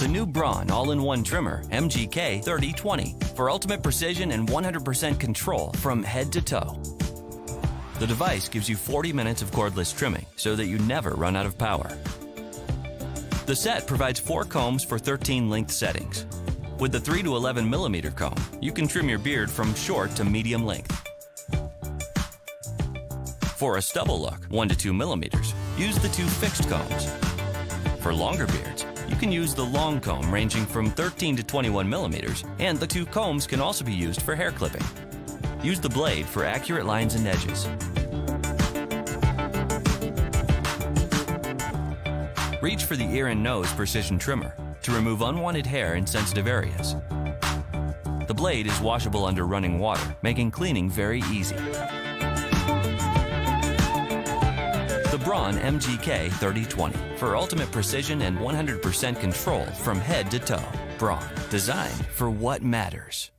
The new Braun all-in-one trimmer MGK 3020 for ultimate precision and 100% control from head to toe. The device gives you 40 minutes of cordless trimming so that you never run out of power. The set provides 4 combs for 13 length settings. With the 3 to 11 millimeter comb, you can trim your beard from short to medium length. For a stubble look, 1 to 2 millimeters, use the 2 fixed combs. For longer beards, you can use the long comb ranging from 13 to 21 millimeters, and the 2 combs can also be used for hair clipping. Use the blade for accurate lines and edges. Reach for the ear and nose precision trimmer to remove unwanted hair in sensitive areas. The blade is washable under running water, making cleaning very easy. The Braun MGK 3020 for ultimate precision and 100% control from head to toe. Braun, designed for what matters.